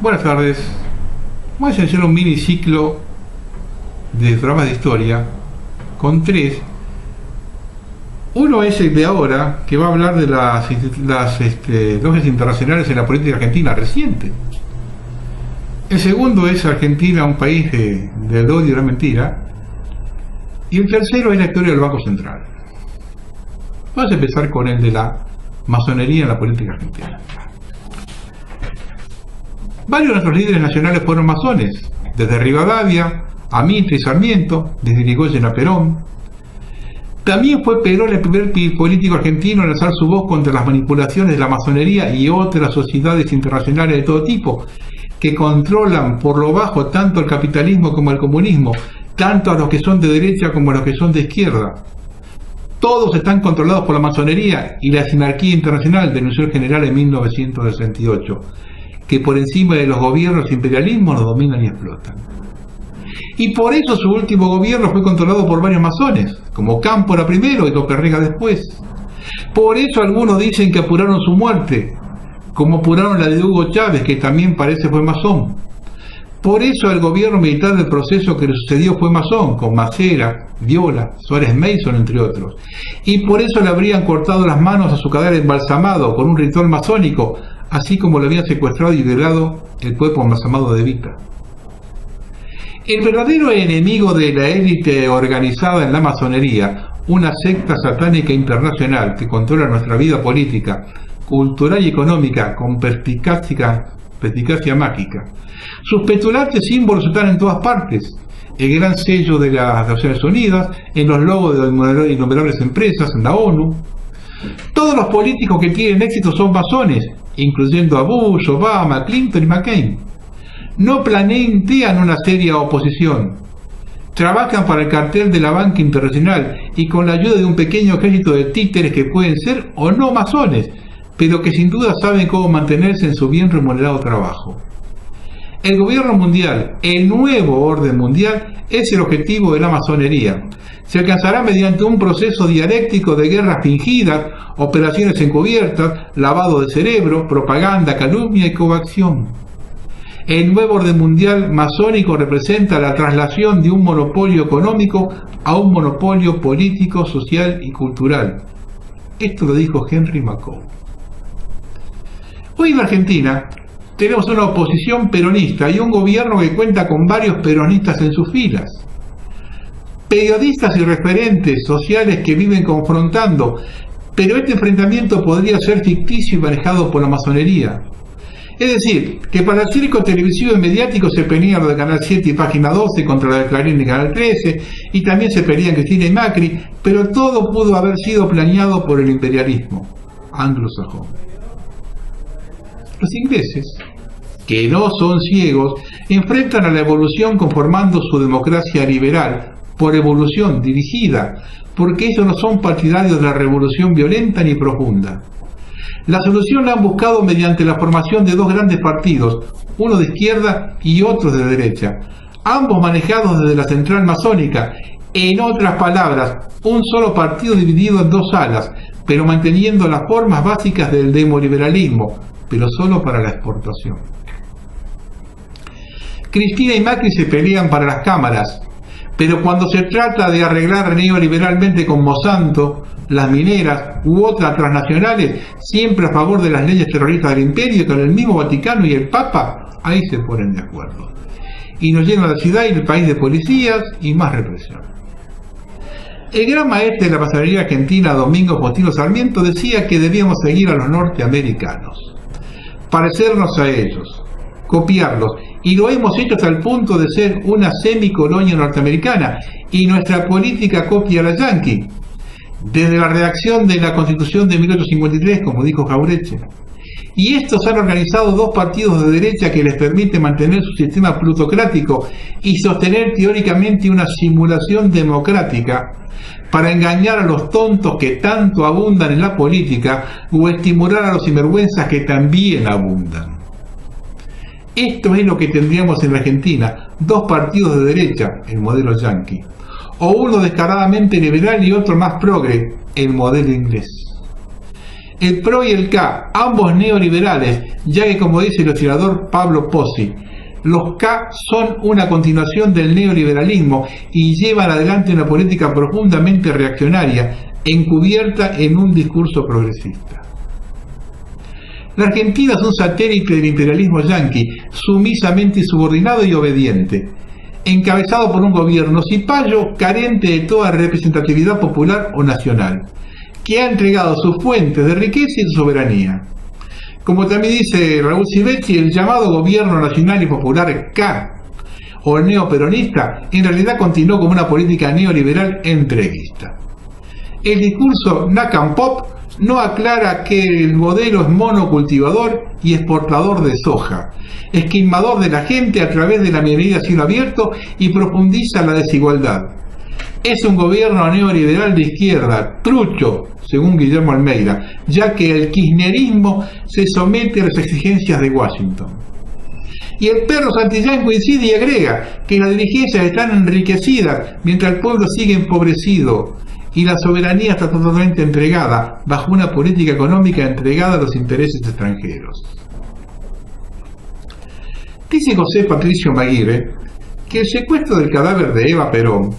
Buenas tardes. Vamos a hacer un mini ciclo de programas de historia con tres. Uno es el de ahora, que va a hablar de las logias internacionales en la política argentina reciente. El segundo es Argentina, un país del odio y la mentira. Y el tercero es la historia del Banco Central. Vamos a empezar con el de la masonería en la política argentina. Varios de nuestros líderes nacionales fueron masones, desde Rivadavia a Mitre y Sarmiento, desde Irigoyen a Perón. También fue Perón el primer político argentino en alzar su voz contra las manipulaciones de la masonería y otras sociedades internacionales de todo tipo, que controlan por lo bajo tanto el capitalismo como el comunismo, tanto a los que son de derecha como a los que son de izquierda. Todos están controlados por la masonería y la sinarquía internacional, denunció el general en 1968, que por encima de los gobiernos e imperialismos los dominan y explotan. Y por eso su último gobierno fue controlado por varios masones, como Cámpora primero y Loperrega después. Por eso algunos dicen que apuraron su muerte, como apuraron la de Hugo Chávez, que también parece fue masón. Por eso el gobierno militar del proceso que le sucedió fue masón, con Macera, Viola, Suárez Mason, entre otros. Y por eso le habrían cortado las manos a su cadáver embalsamado con un ritual masónico, así como le habían secuestrado y violado el cuerpo embalsamado de Evita. El verdadero enemigo de la élite organizada en la masonería, una secta satánica internacional que controla nuestra vida política, cultural y económica con perspicacia mágica. Sus petulantes símbolos están en todas partes: el gran sello de las Naciones Unidas, en los logos de innumerables empresas, en la ONU. Todos los políticos que tienen éxito son masones, incluyendo a Bush, Obama, Clinton y McCain. No plantean una seria oposición. Trabajan para el cartel de la banca internacional y con la ayuda de un pequeño ejército de títeres que pueden ser o no masones, pero que sin duda saben cómo mantenerse en su bien remunerado trabajo. El gobierno mundial, el nuevo orden mundial, es el objetivo de la masonería. Se alcanzará mediante un proceso dialéctico de guerras fingidas, operaciones encubiertas, lavado de cerebro, propaganda, calumnia y coacción. El nuevo orden mundial masónico representa la traslación de un monopolio económico a un monopolio político, social y cultural. Esto lo dijo Henry McCoy. Hoy en Argentina tenemos una oposición peronista y un gobierno que cuenta con varios peronistas en sus filas. Periodistas y referentes sociales que viven confrontando, pero este enfrentamiento podría ser ficticio y manejado por la masonería. Es decir, que para el circo televisivo y mediático se pelean los de Canal 7 y Página 12 contra los de Clarín y Canal 13, y también se pelean Cristina y Macri, pero todo pudo haber sido planeado por el imperialismo anglosajón. Los ingleses, que no son ciegos, enfrentan a la evolución conformando su democracia liberal, por evolución dirigida, porque ellos no son partidarios de la revolución violenta ni profunda. La solución la han buscado mediante la formación de dos grandes partidos, uno de izquierda y otro de derecha, ambos manejados desde la central masónica. En otras palabras, un solo partido dividido en dos alas, pero manteniendo las formas básicas del demoliberalismo, pero solo para la exportación. Cristina y Macri se pelean para las cámaras, pero cuando se trata de arreglar neoliberalmente con Monsanto, las mineras u otras transnacionales, siempre a favor de las leyes terroristas del imperio, con el mismo Vaticano y el Papa, ahí se ponen de acuerdo. Y nos llenan la ciudad y el país de policías y más represión. El gran maestre de la masonería argentina, Domingo Faustino Sarmiento, decía que debíamos seguir a los norteamericanos, parecernos a ellos, copiarlos, y lo hemos hecho hasta el punto de ser una semicolonia norteamericana, y nuestra política copia a la yanqui, desde la redacción de la Constitución de 1853, como dijo Jauretche. Y estos han organizado dos partidos de derecha que les permite mantener su sistema plutocrático y sostener teóricamente una simulación democrática para engañar a los tontos que tanto abundan en la política o estimular a los sinvergüenzas que también abundan. Esto es lo que tendríamos en la Argentina, dos partidos de derecha, el modelo yanqui, o uno descaradamente liberal y otro más progre, el modelo inglés. el PRO y el K, ambos neoliberales, ya que como dice el historiador Pablo Pozzi, los K son una continuación del neoliberalismo y llevan adelante una política profundamente reaccionaria, encubierta en un discurso progresista. La Argentina es un satélite del imperialismo yanqui, sumisamente subordinado y obediente, encabezado por un gobierno cipayo carente de toda representatividad popular o nacional, que ha entregado sus fuentes de riqueza y soberanía. Como también dice Raúl Civetti, el llamado gobierno nacional y popular K, o neoperonista, en realidad continuó como una política neoliberal entreguista. El discurso Nakam Pop no aclara que el modelo es monocultivador y exportador de soja, esquilmador de la gente a través de la minería a cielo abierto y profundiza la desigualdad. Es un gobierno neoliberal de izquierda, trucho, según Guillermo Almeida, ya que el kirchnerismo se somete a las exigencias de Washington. Y el perro Santillán coincide y agrega que las dirigencias están enriquecidas mientras el pueblo sigue empobrecido y la soberanía está totalmente entregada bajo una política económica entregada a los intereses extranjeros. Dice José Patricio Maguire que el secuestro del cadáver de Eva Perón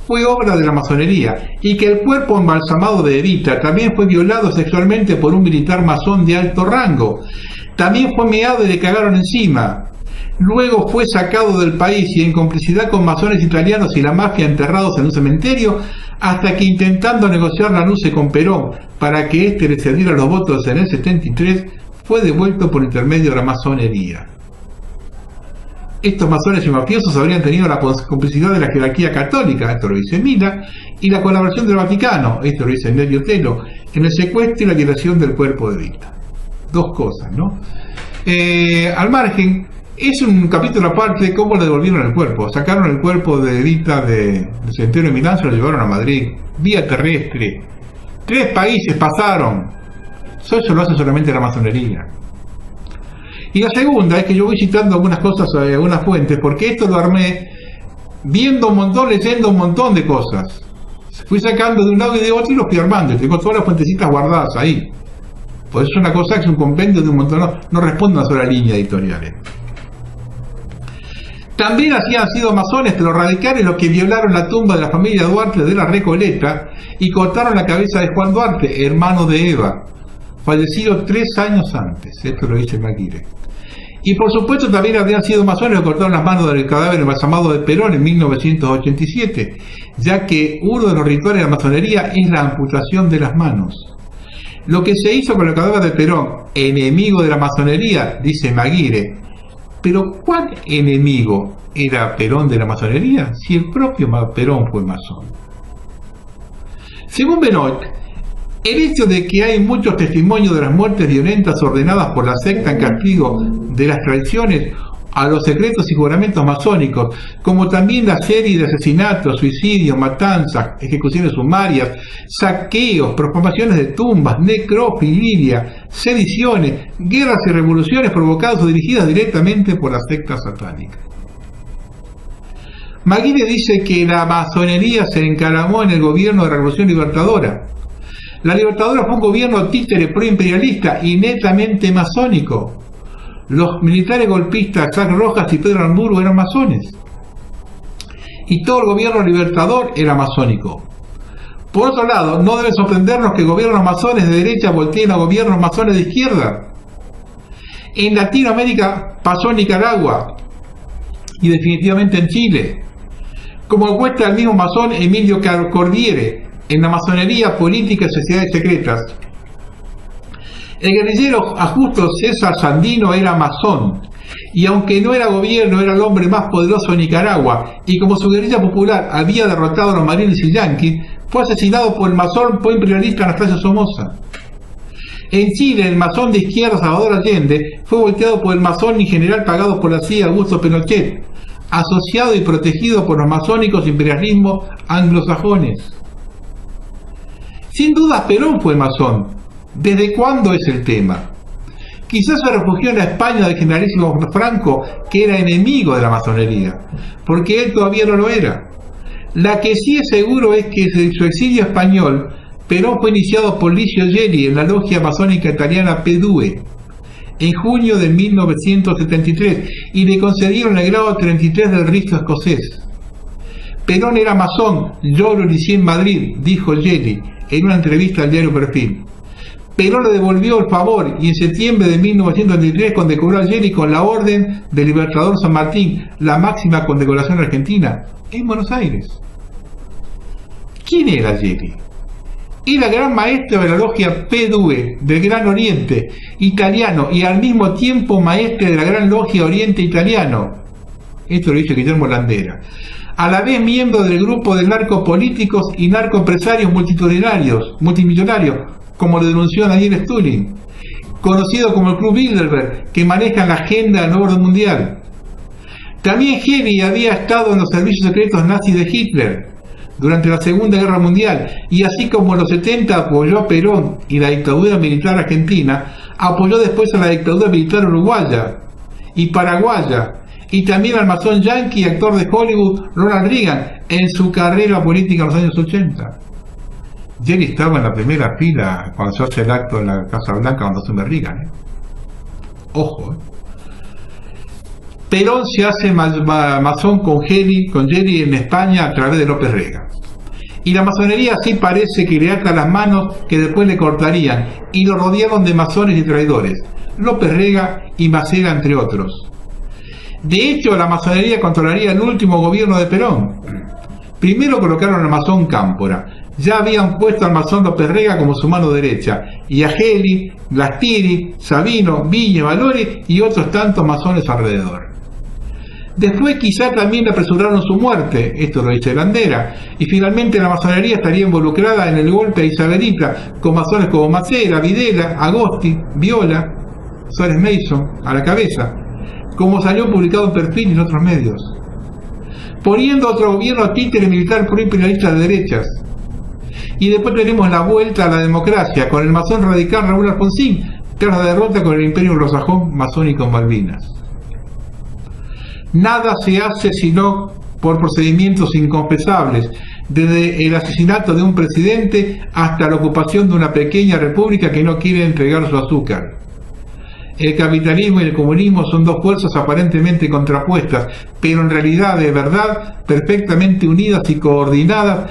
fue obra de la masonería y que el cuerpo embalsamado de Evita también fue violado sexualmente por un militar masón de alto rango. También fue meado y le cagaron encima. Luego fue sacado del país y en complicidad con masones italianos y la mafia enterrados en un cementerio, hasta que intentando negociar la nuce con Perón para que éste le cediera los votos en el 73, fue devuelto por intermedio de la masonería. Estos masones y mafiosos habrían tenido la complicidad de la jerarquía católica, esto lo dice Mila, y la colaboración del Vaticano, esto lo dice Nelio Telo, en el secuestro y la violación del cuerpo de Evita. Dos cosas, ¿no? Al margen, es un capítulo aparte de cómo le devolvieron el cuerpo. Sacaron el cuerpo de Evita del cementerio de Milán, se lo llevaron a Madrid, vía terrestre. 3 países pasaron. Eso lo hace solamente la masonería. Y la segunda es que yo voy citando algunas cosas, algunas fuentes, porque esto lo armé viendo un montón, leyendo un montón de cosas. Fui sacando de un lado y de otro y los fui armando. Y tengo todas las fuentecitas guardadas ahí. Pues es una cosa que es un compendio de un montón, no responde a una sola línea editorial. También habían sido masones, pero radicales, los que violaron la tumba de la familia Duarte de la Recoleta y cortaron la cabeza de Juan Duarte, hermano de Eva, fallecido 3 años antes. Esto lo dice Maguire. Y por supuesto también habían sido masones que cortaron las manos del cadáver embalsamado de Perón en 1987, ya que uno de los rituales de la masonería es la amputación de las manos. Lo que se hizo con el cadáver de Perón, enemigo de la masonería, dice Maguire. Pero ¿cuál enemigo era Perón de la masonería si el propio Perón fue masón? Según Benoit, el hecho de que hay muchos testimonios de las muertes violentas ordenadas por la secta en castigo de las traiciones a los secretos y juramentos masónicos, como también la serie de asesinatos, suicidios, matanzas, ejecuciones sumarias, saqueos, profanaciones de tumbas, necrofilia, sediciones, guerras y revoluciones provocadas o dirigidas directamente por la secta satánica. Maguire dice que la masonería se encaramó en el gobierno de la Revolución Libertadora. La Libertadora fue un gobierno títere proimperialista y netamente masónico. Los militares golpistas Jacques Rojas y Pedro Aramburu eran masones. Y todo el gobierno libertador era masónico. Por otro lado, no debe sorprendernos que gobiernos masones de derecha volteen a gobiernos masones de izquierda. En Latinoamérica pasó en Nicaragua y definitivamente en Chile. Como muestra el mismo masón Emilio Cordiere en la masonería política y sociedades secretas. El guerrillero Justo César Sandino era masón, y aunque no era gobierno, era el hombre más poderoso de Nicaragua, y como su guerrilla popular había derrotado a los marines y yanquis, fue asesinado por el masón imperialista Anastasio Somoza. En Chile, el masón de izquierda Salvador Allende fue volteado por el masón y general pagado por la CIA Augusto Pinochet, asociado y protegido por los masónicos imperialismos anglosajones. Sin duda Perón fue masón. ¿Desde cuándo es el tema? Quizás se refugió en la España del generalísimo Franco, que era enemigo de la masonería, porque él todavía no lo era. La que sí es seguro es que su exilio español Perón fue iniciado por Licio Gelli en la logia masónica italiana P2 en junio de 1973 y le concedieron el grado 33 del rito escocés. Perón era masón, yo lo inicié en Madrid, dijo Gelli en una entrevista al diario Perfil. Perón le devolvió el favor y en septiembre de 1933 condecoró a Gelli con la Orden del Libertador San Martín, la máxima condecoración argentina, en Buenos Aires. ¿Quién era Gelli? Era gran maestro de la logia P2 del Gran Oriente italiano y al mismo tiempo maestre de la Gran Logia Oriente Italiano. Esto lo dice Guillermo Landera. A la vez miembro del grupo de narcopolíticos y narcoempresarios multimillonarios, como lo denunció Daniel Stulin, conocido como el Club Bilderberg, que maneja la agenda del nuevo orden mundial. También Gelli había estado en los servicios secretos nazis de Hitler durante la Segunda Guerra Mundial y así como en los 70 apoyó a Perón y la dictadura militar argentina, apoyó después a la dictadura militar uruguaya y paraguaya y también al masón yanqui y actor de Hollywood Ronald Reagan en su carrera política en los años 80. Gelli estaba en la primera fila cuando se hace el acto en la Casa Blanca cuando asume Reagan. Ojo. Perón se hace masón con Gelli en España a través de López Rega. Y la masonería sí parece que le ata las manos que después le cortarían, y lo rodearon de masones y traidores, López Rega y Macera entre otros. De hecho, la masonería controlaría el último gobierno de Perón. Primero colocaron al masón Cámpora, ya habían puesto al masón López Rega como su mano derecha, y a Gelli, Glastieri, Sabino, Viña, Valori y otros tantos masones alrededor. Después quizá también le apresuraron su muerte, esto lo dice Landera, y finalmente la masonería estaría involucrada en el golpe a Isabelita, con masones como Macera, Videla, Agosti, Viola, Suárez Mason, a la cabeza, como salió publicado en Perfil y en otros medios. Poniendo otro gobierno títere militar pro-imperialista de derechas. Y después tenemos la vuelta a la democracia, con el masón radical Raúl Alfonsín, tras la derrota con el imperio anglosajón masónico en Malvinas. Nada se hace sino por procedimientos inconfesables, desde el asesinato de un presidente hasta la ocupación de una pequeña república que no quiere entregar su azúcar. El capitalismo y el comunismo son dos fuerzas aparentemente contrapuestas, pero en realidad de verdad perfectamente unidas y coordinadas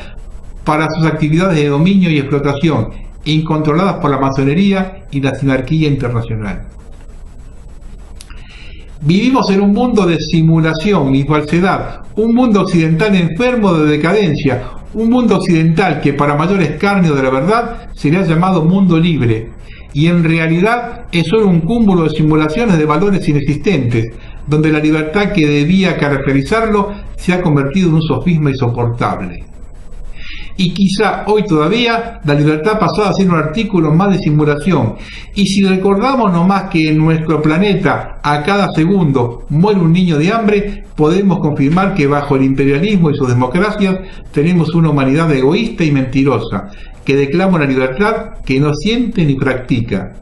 para sus actividades de dominio y explotación, incontroladas por la masonería y la sinarquía internacional. Vivimos en un mundo de simulación y falsedad, un mundo occidental enfermo de decadencia, un mundo occidental que para mayor escarnio de la verdad se le ha llamado mundo libre, y en realidad es solo un cúmulo de simulaciones de valores inexistentes, donde la libertad que debía caracterizarlo se ha convertido en un sofisma insoportable. Y quizá hoy todavía la libertad pasó a ser un artículo más de simulación, y si recordamos nomás que en nuestro planeta a cada segundo muere un niño de hambre, podemos confirmar que bajo el imperialismo y sus democracias tenemos una humanidad egoísta y mentirosa, que declama una libertad que no siente ni practica.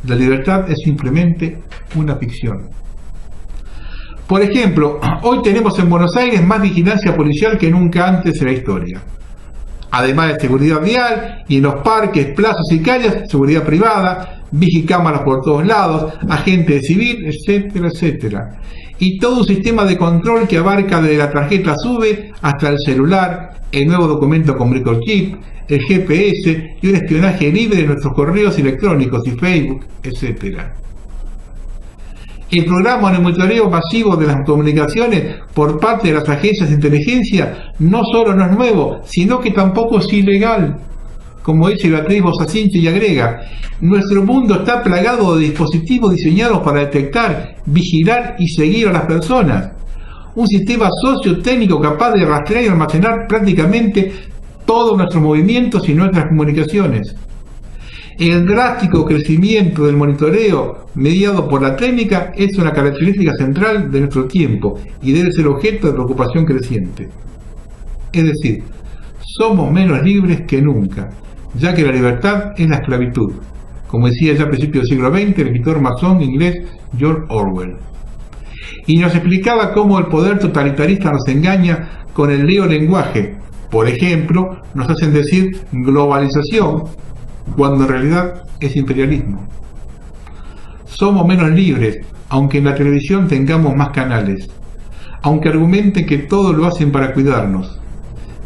La libertad es simplemente una ficción. Por ejemplo, hoy tenemos en Buenos Aires más vigilancia policial que nunca antes en la historia. Además de seguridad vial, y en los parques, plazas y calles, seguridad privada, vigicámaras por todos lados, agentes civil, etcétera, etcétera. Y todo un sistema de control que abarca desde la tarjeta SUBE hasta el celular, el nuevo documento con microchip, el GPS y un espionaje libre de nuestros correos electrónicos y Facebook, etcétera. El programa de monitoreo masivo de las comunicaciones por parte de las agencias de inteligencia no solo no es nuevo, sino que tampoco es ilegal. Como dice Beatriz Bosacinche y agrega, nuestro mundo está plagado de dispositivos diseñados para detectar, vigilar y seguir a las personas. Un sistema sociotécnico capaz de rastrear y almacenar prácticamente todos nuestros movimientos y nuestras comunicaciones. El drástico crecimiento del monitoreo mediado por la técnica es una característica central de nuestro tiempo y debe ser objeto de preocupación creciente. Es decir, somos menos libres que nunca, ya que la libertad es la esclavitud, como decía ya a principios del siglo XX el escritor masón inglés George Orwell. Y nos explicaba cómo el poder totalitarista nos engaña con el lenguaje, Por ejemplo, nos hacen decir globalización, cuando en realidad es imperialismo. Somos menos libres, aunque en la televisión tengamos más canales, aunque argumenten que todo lo hacen para cuidarnos.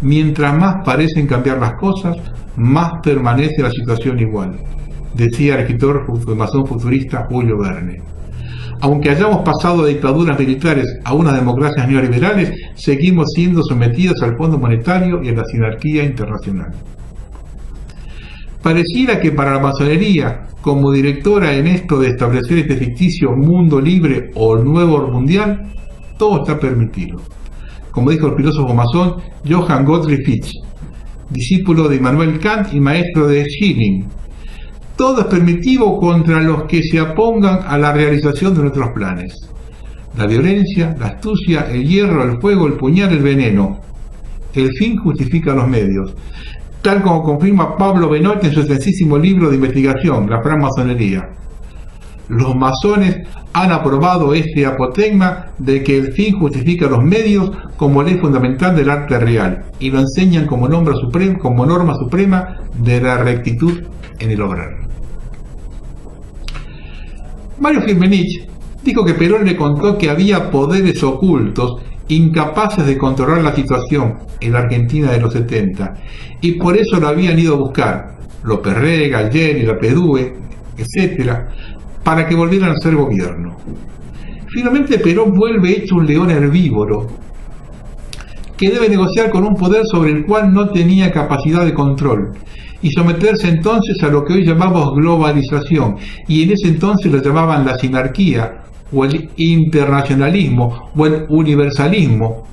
Mientras más parecen cambiar las cosas, más permanece la situación igual, decía el escritor masón futurista Julio Verne. Aunque hayamos pasado de dictaduras militares a unas democracias neoliberales, seguimos siendo sometidos al Fondo Monetario y a la sinarquía internacional. Pareciera que para la masonería, como directora en esto de establecer este ficticio mundo libre o nuevo orden mundial, todo está permitido. Como dijo el filósofo masón Johann Gottlieb Fichte, discípulo de Immanuel Kant y maestro de Schelling, todo es permitido contra los que se opongan a la realización de nuestros planes. La violencia, la astucia, el hierro, el fuego, el puñal, el veneno. El fin justifica los medios, tal como confirma Pablo Benoit en su extensísimo libro de investigación, La francmasonería. Los masones han aprobado este apotegma de que el fin justifica los medios como ley fundamental del arte real, y lo enseñan como norma suprema de la rectitud en el obrar. Mario Firmenich dijo que Perón le contó que había poderes ocultos incapaces de controlar la situación en la Argentina de los 70, y por eso lo habían ido a buscar López Rega, Gelli, la Pedúe, etc., para que volvieran a ser gobierno. Finalmente Perón vuelve hecho un león herbívoro que debe negociar con un poder sobre el cual no tenía capacidad de control, y someterse entonces a lo que hoy llamamos globalización, y en ese entonces lo llamaban la sinarquía, o el internacionalismo, o el universalismo,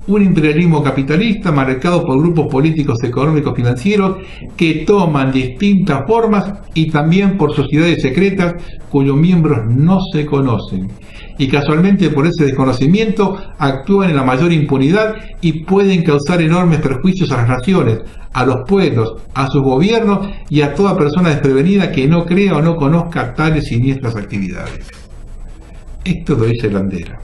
un imperialismo capitalista marcado por grupos políticos, económicos, financieros, que toman distintas formas, y también por sociedades secretas cuyos miembros no se conocen, y casualmente por ese desconocimiento actúan en la mayor impunidad y pueden causar enormes perjuicios a las naciones, a los pueblos, a sus gobiernos y a toda persona desprevenida que no crea o no conozca tales siniestras actividades. Esto lo dice Landera.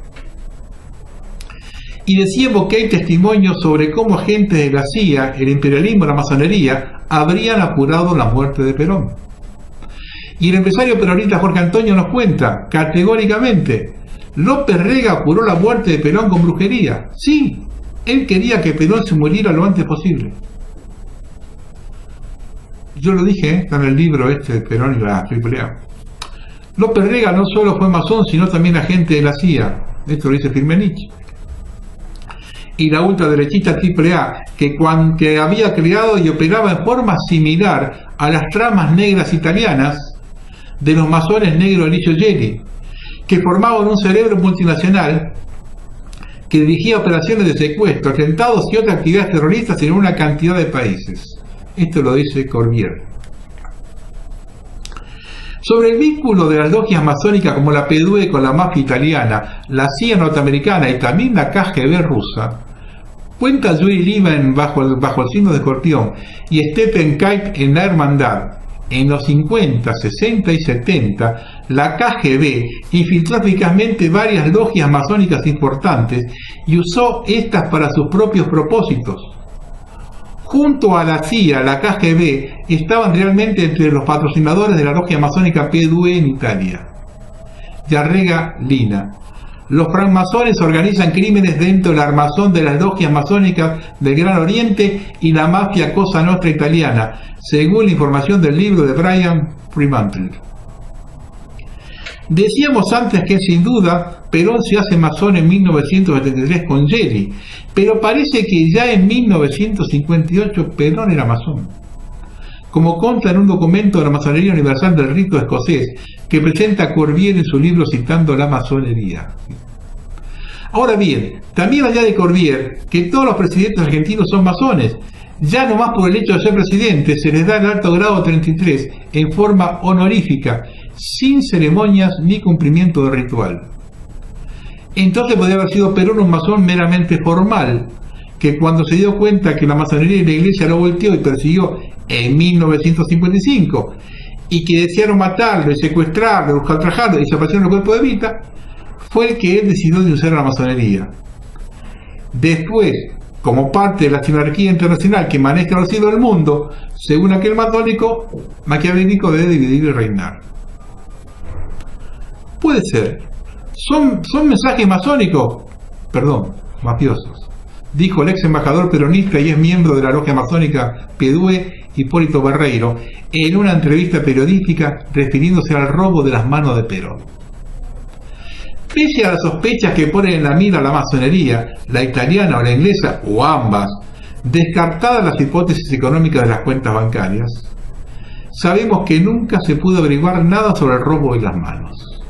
Y decíamos que hay testimonios sobre cómo agentes de la CIA, el imperialismo y la masonería habrían apurado la muerte de Perón. Y el empresario peronista Jorge Antonio nos cuenta categóricamente: López Rega apuró la muerte de Perón con brujería. Sí, él quería que Perón se muriera lo antes posible. Yo lo dije, está en el libro este de Perón y la AAA. López Rega no solo fue masón, sino también agente de la CIA. Esto lo dice Firmenich. Y la ultraderechista AAA, que había creado y operaba en forma similar a las tramas negras italianas de los masones negros Alicio Gelli, que formaban un cerebro multinacional que dirigía operaciones de secuestro, atentados y otras actividades terroristas en una cantidad de países. Esto lo dice Corbier. Sobre el vínculo de las logias masónicas como la Pedúe con la mafia italiana, la CIA norteamericana y también la KGB rusa, cuenta Yuri Liman bajo el signo de Escorpión y Stephen Kite en La Hermandad. En los 50, 60 y 70, la KGB infiltró eficazmente varias logias masónicas importantes y usó estas para sus propios propósitos. Junto a la CIA, la KGB estaban realmente entre los patrocinadores de la logia masónica P2E en Italia. Yarrega Lina. Los francmasones organizan crímenes dentro del armazón de las logias masónicas del Gran Oriente y la mafia Cosa Nostra italiana, según la información del libro de Brian Fremantle. Decíamos antes que sin duda Perón se hace masón en 1973 con Gelli, pero parece que ya en 1958 Perón era masón, como consta en un documento de la Masonería Universal del Rito Escocés que presenta Corbier en su libro citando la masonería. Ahora bien, también añade Corbier que todos los presidentes argentinos son masones. Ya no más por el hecho de ser presidente se les da el alto grado 33 en forma honorífica, sin ceremonias ni cumplimiento de ritual. Entonces podría haber sido Perón un masón meramente formal, que cuando se dio cuenta que la masonería y la iglesia lo volteó y persiguió en 1955, y que desearon matarlo y secuestrarlo, ultrajarlo y desaparecieron el cuerpo de Evita, fue el que él decidió denunciar a la masonería. Después, como parte de la sinarquía internacional que maneja los hilos del mundo, según aquel maquiavélico debe dividir y reinar. Puede ser. ¿Son mensajes masónicos? Perdón, mafiosos, dijo el ex embajador peronista y es miembro de la logia masónica PDUE, Hipólito Barreiro, en una entrevista periodística refiriéndose al robo de las manos de Perón. Pese a las sospechas que ponen en la mira la masonería, la italiana o la inglesa, o ambas, descartadas las hipótesis económicas de las cuentas bancarias, sabemos que nunca se pudo averiguar nada sobre el robo de las manos.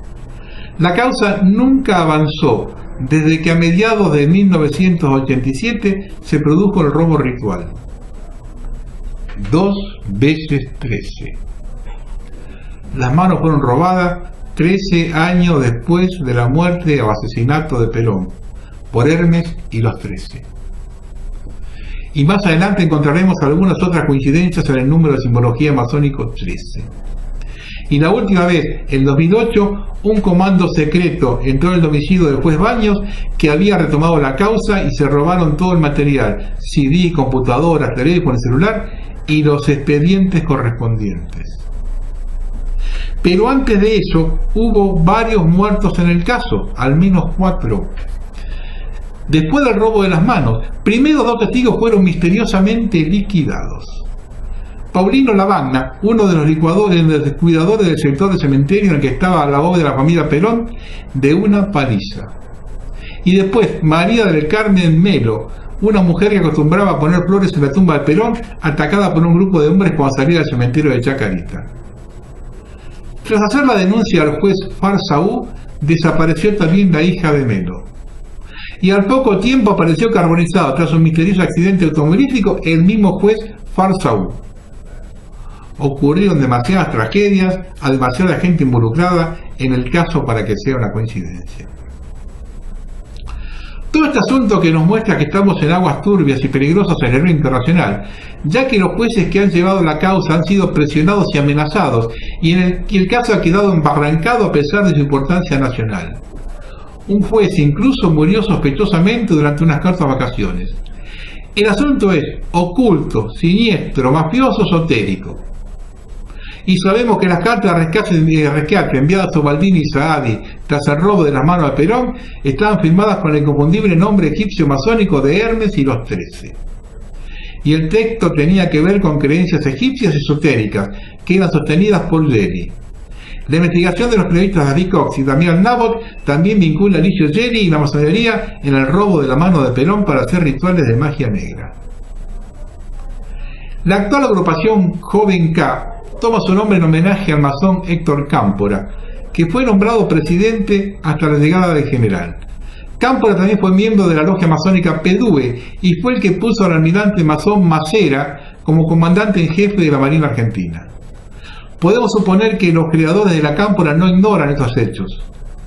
La causa nunca avanzó desde que a mediados de 1987 se produjo el robo ritual. 2 veces 13. Las manos fueron robadas 13 años después de la muerte o asesinato de Perón por Hermes y los 13. Y más adelante encontraremos algunas otras coincidencias en el número de simbología masónico 13. Y la última vez, en 2008, un comando secreto entró en el domicilio del juez Baños, que había retomado la causa, y se robaron todo el material, CD, computadoras, teléfono, celular y los expedientes correspondientes. Pero antes de eso, hubo varios muertos en el caso, al menos 4. Después del robo de las manos, primero 2 testigos fueron misteriosamente liquidados. Paulino Lavagna, uno de los cuidadores del sector del cementerio en el que estaba la bóveda de la familia Perón, de una paliza. Y después María del Carmen Melo, una mujer que acostumbraba a poner flores en la tumba de Perón, atacada por un grupo de hombres cuando salía del cementerio de Chacarita. Tras hacer la denuncia al juez Farsaú, desapareció también la hija de Melo. Y al poco tiempo apareció carbonizado tras un misterioso accidente automovilístico el mismo juez Farsaú. Ocurrieron demasiadas tragedias a demasiada gente involucrada en el caso para que sea una coincidencia. Todo este asunto que nos muestra que estamos en aguas turbias y peligrosas en el nivel internacional, ya que los jueces que han llevado la causa han sido presionados y amenazados, y el caso ha quedado embarrancado a pesar de su importancia nacional. Un juez incluso murió sospechosamente durante unas cortas vacaciones. El asunto es oculto, siniestro, mafioso, esotérico. Y sabemos que las cartas de rescate enviadas a Baldini y Saadi tras el robo de las manos de Perón estaban firmadas con el inconfundible nombre egipcio masónico de Hermes y los 13. Y el texto tenía que ver con creencias egipcias esotéricas que eran sostenidas por Gelli. La investigación de los periodistas David Cox y Damián Nabot también vincula a Licio Gelli y la masonería en el robo de la mano de Perón para hacer rituales de magia negra. La actual agrupación Joven K toma su nombre en homenaje al masón Héctor Cámpora, que fue nombrado presidente hasta la llegada del general. Cámpora también fue miembro de la logia masónica PDUE y fue el que puso al almirante masón Macera como comandante en jefe de la Marina Argentina. Podemos suponer que los creadores de la Cámpora no ignoran estos hechos.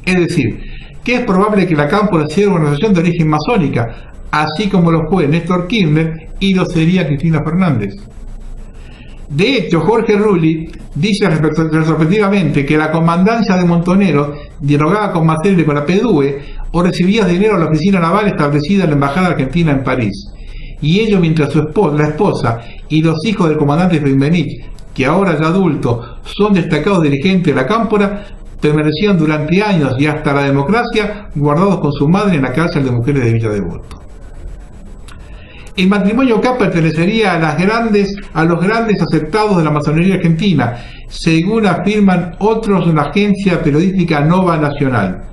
Es decir, que es probable que la Cámpora sea una organización de origen masónica, así como lo fue Néstor Kirchner y lo sería Cristina Fernández. De hecho, Jorge Rulli dice retrospectivamente que la comandancia de Montoneros dialogaba con Macera y con la PDUE o recibía dinero a la oficina naval establecida en la Embajada Argentina en París. Y ello mientras la esposa y los hijos del comandante Benvenich, que ahora ya adultos son destacados dirigentes de la Cámpora, permanecían durante años y hasta la democracia guardados con su madre en la cárcel de mujeres de Villa Devoto. El matrimonio K pertenecería a los grandes aceptados de la masonería argentina, según afirman otros de la agencia periodística Nova Nacional.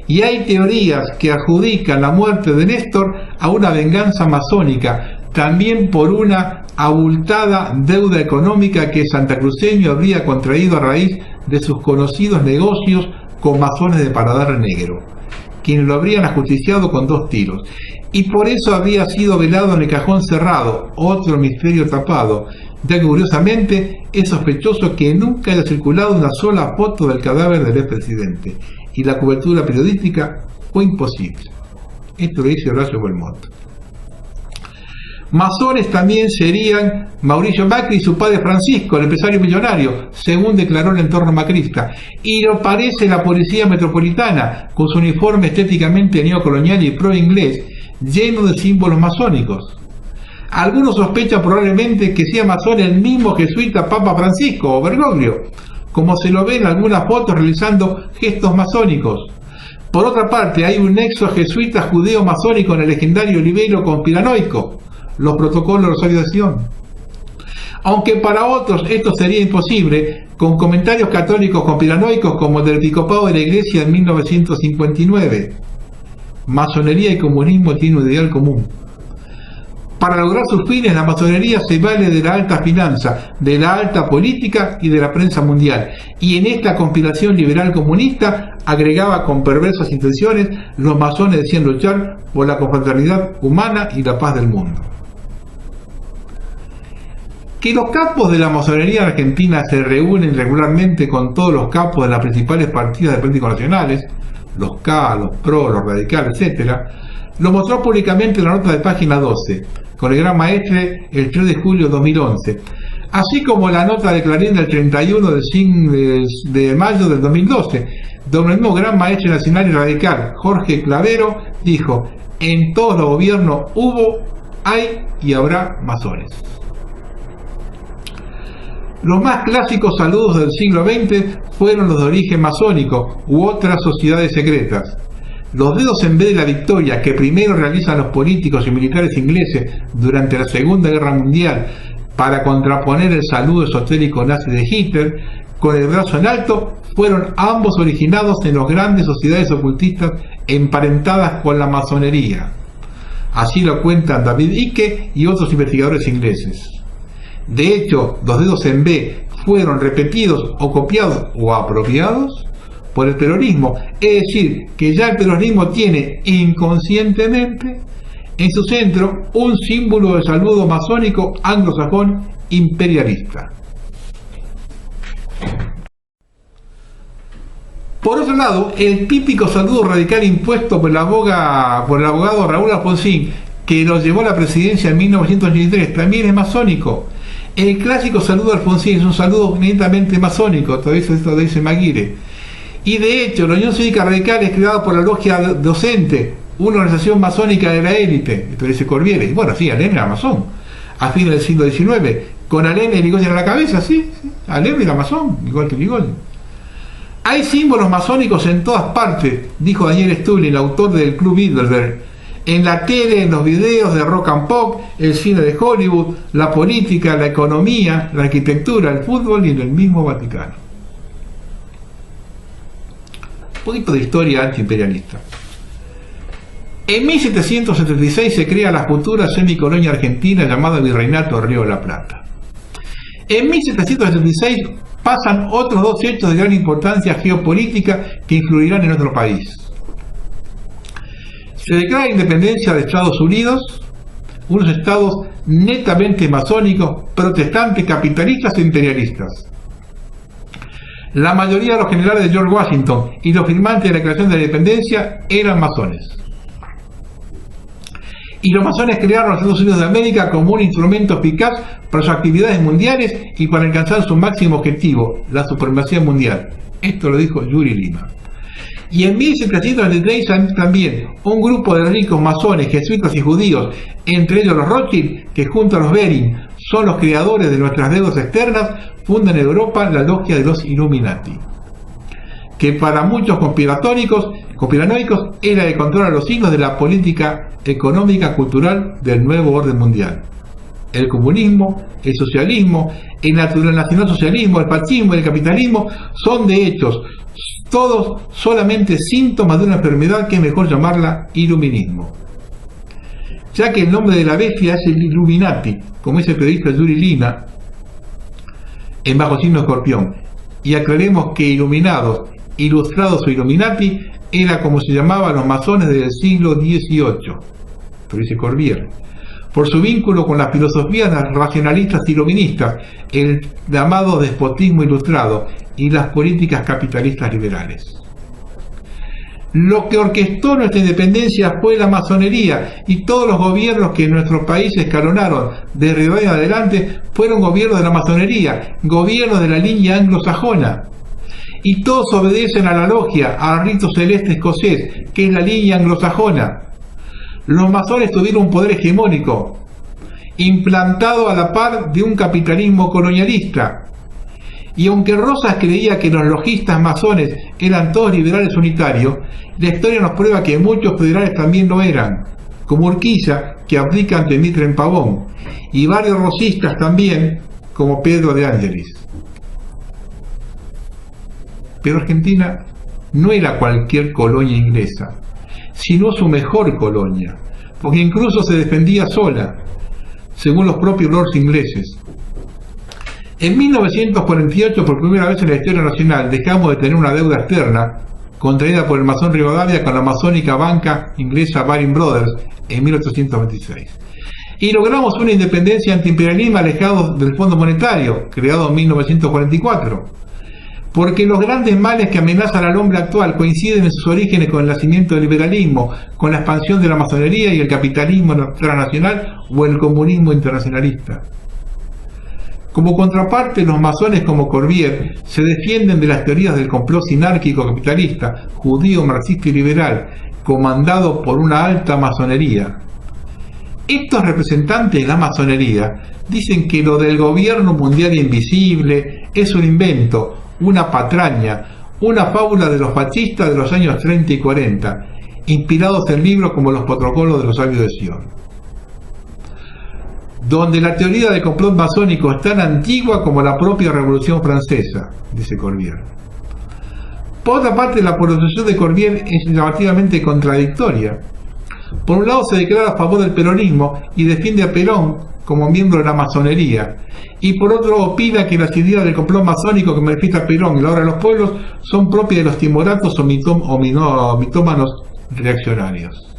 Y hay teorías que adjudican la muerte de Néstor a una venganza masónica, también por una abultada deuda económica que santacruceño habría contraído a raíz de sus conocidos negocios con masones de paladar negro, quienes lo habrían ajusticiado con 2 tiros. Y por eso había sido velado en el cajón cerrado, otro misterio tapado, ya que curiosamente es sospechoso que nunca haya circulado una sola foto del cadáver del expresidente, y la cobertura periodística fue imposible. Esto lo dice Horacio Belmont. Masones también serían Mauricio Macri y su padre Francisco, el empresario millonario, según declaró el entorno macrista, y lo parece la policía metropolitana, con su uniforme estéticamente neocolonial y pro-inglés, lleno de símbolos masónicos. Algunos sospechan probablemente que sea masón el mismo jesuita Papa Francisco o Bergoglio, como se lo ve en algunas fotos realizando gestos masónicos. Por otra parte, hay un nexo jesuita judeo masónico en el legendario libro conspiranoico, los protocolos de Rosario de Sion. Aunque para otros esto sería imposible, con comentarios católicos conspiranoicos como el del episcopado de la Iglesia en 1959. Masonería y comunismo tienen un ideal común. Para lograr sus fines, la masonería se vale de la alta finanza, de la alta política y de la prensa mundial. Y en esta conspiración liberal comunista, agregaba con perversas intenciones, los masones decían luchar por la confraternidad humana y la paz del mundo. Que los capos de la masonería argentina se reúnen regularmente con todos los capos de las principales partidas de políticos nacionales, los K, los PRO, los radicales, etc., lo mostró públicamente en la nota de página 12, con el Gran Maestre el 3 de julio de 2011, así como la nota de Clarín del 31 de mayo del 2012, donde el mismo Gran Maestre Nacional y Radical, Jorge Clavero, dijo: en todos los gobiernos hubo, hay y habrá masones. Los más clásicos saludos del siglo XX fueron los de origen masónico u otras sociedades secretas. Los dedos en vez de la victoria que primero realizan los políticos y militares ingleses durante la Segunda Guerra Mundial para contraponer el saludo esotérico nazi de Hitler, con el brazo en alto, fueron ambos originados en las grandes sociedades ocultistas emparentadas con la masonería. Así lo cuentan David Icke y otros investigadores ingleses. De hecho, los dedos en B fueron repetidos o copiados o apropiados por el peronismo, es decir, que ya el peronismo tiene inconscientemente en su centro un símbolo de saludo masónico anglosajón imperialista. Por otro lado, el típico saludo radical impuesto por el abogado Raúl Alfonsín, que lo llevó a la presidencia en 1983, también es masónico. El clásico saludo de Alfonsín es un saludo netamente masónico, todo eso esto dice Maguire. Y de hecho, la Unión Cívica Radical es creada por la Logia Docente, una organización masónica de la élite, esto dice Corbiere. Y bueno, sí, Alem era masón, a fines del siglo XIX, con Alem y Irigoyen a la cabeza, sí, Alem era masón, igual que Irigoyen. Hay símbolos masónicos en todas partes, dijo Daniel Stulin, autor del Club Bilderberg. En la tele, en los videos de rock and pop, el cine de Hollywood, la política, la economía, la arquitectura, el fútbol y en el mismo Vaticano. Un poquito de historia antiimperialista. En 1776 se crea la futura semicolonia argentina llamada Virreinato Río de la Plata. En 1776 pasan otros dos hechos de gran importancia geopolítica que influirán en nuestro país. Se declara la independencia de Estados Unidos, unos estados netamente masónicos, protestantes, capitalistas e imperialistas. La mayoría de los generales de George Washington y los firmantes de la Declaración de la Independencia eran masones. Y los masones crearon a los Estados Unidos de América como un instrumento eficaz para sus actividades mundiales y para alcanzar su máximo objetivo, la supremacía mundial. Esto lo dijo Yuri Lima. Y en 1723 también un grupo de ricos masones, jesuitas y judíos, entre ellos los Rothschild, que junto a los Bering son los creadores de nuestras deudas externas, fundan en Europa la logia de los Illuminati, que para muchos conspiranoicos era el control a los signos de la política económica cultural del nuevo orden mundial. El comunismo, el socialismo, el nacionalsocialismo, el fascismo y el capitalismo son de hechos todos solamente síntomas de una enfermedad que es mejor llamarla iluminismo, ya que el nombre de la bestia es el Illuminati, como dice el periodista Yuri Lima en Bajo Signo Escorpión. Y aclaremos que iluminados, ilustrados o Illuminati era como se llamaban los masones del siglo XVIII, lo dice Corbiere, por su vínculo con las filosofías racionalistas y iluministas, el llamado despotismo ilustrado y las políticas capitalistas liberales. Lo que orquestó nuestra independencia fue la masonería, y todos los gobiernos que en nuestro país escalonaron de Rivadavia en adelante fueron gobiernos de la masonería, gobiernos de la línea anglosajona. Y todos obedecen a la logia, al rito celeste escocés, que es la línea anglosajona. Los masones tuvieron un poder hegemónico, implantado a la par de un capitalismo colonialista. Y aunque Rosas creía que los logistas masones eran todos liberales unitarios, la historia nos prueba que muchos federales también lo eran, como Urquiza, que abdica ante Mitre en Pavón, y varios rosistas también, como Pedro de Ángelis. Pero Argentina no era cualquier colonia inglesa, sino su mejor colonia, porque incluso se defendía sola, según los propios lords ingleses. En 1948, por primera vez en la historia nacional, dejamos de tener una deuda externa contraída por el masón Rivadavia con la masónica banca inglesa Baring Brothers en 1826. Y logramos una independencia antiimperialismo alejados del Fondo Monetario, creado en 1944. Porque los grandes males que amenazan al hombre actual coinciden en sus orígenes con el nacimiento del liberalismo, con la expansión de la masonería y el capitalismo transnacional o el comunismo internacionalista. Como contraparte, los masones como Corbière se defienden de las teorías del complot sinárquico capitalista, judío, marxista y liberal, comandado por una alta masonería. Estos representantes de la masonería dicen que lo del gobierno mundial invisible es un invento, una patraña, una fábula de los fascistas de los años 30 y 40, inspirados en libros como Los Protocolos de los Sabios de Sion, donde la teoría del complot masónico es tan antigua como la propia Revolución Francesa, dice Corbière. Por otra parte, la posición de Corbière es llamativamente contradictoria. Por un lado se declara a favor del peronismo y defiende a Perón como miembro de la masonería, y por otro opina que las ideas del complot masónico que manifiesta Perón y la obra de los pueblos son propias de los timoratos o mitómanos reaccionarios.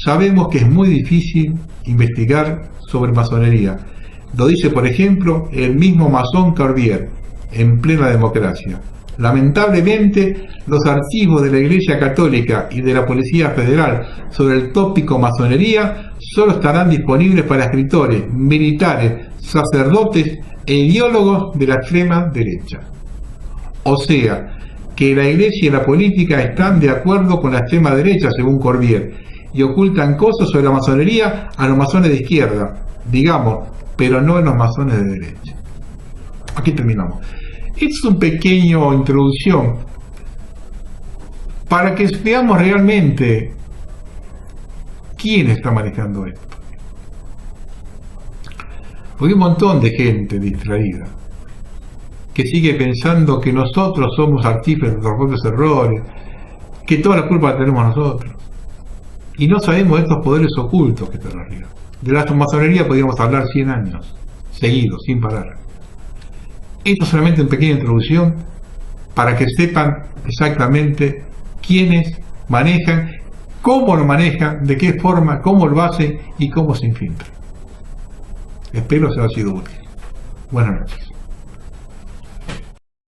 Sabemos que es muy difícil investigar sobre masonería. Lo dice, por ejemplo, el mismo masón Corbière, en plena democracia. Lamentablemente, los archivos de la Iglesia Católica y de la Policía Federal sobre el tópico masonería solo estarán disponibles para escritores, militares, sacerdotes e ideólogos de la extrema derecha. O sea, que la Iglesia y la política están de acuerdo con la extrema derecha, según Corbière, y ocultan cosas sobre la masonería a los masones de izquierda, digamos, pero no en los masones de derecha. Aquí terminamos. Esta es una pequeña introducción para que veamos realmente quién está manejando esto. Porque hay un montón de gente distraída que sigue pensando que nosotros somos artífices de nuestros propios errores, que toda la culpa la tenemos nosotros. Y no sabemos de estos poderes ocultos que están arriba. De la masonería podríamos hablar 100 años, seguidos, sin parar. Esto es solamente una pequeña introducción para que sepan exactamente quiénes manejan, cómo lo manejan, de qué forma, cómo lo hacen y cómo se infiltran. Espero que os haya sido útil. Buenas noches.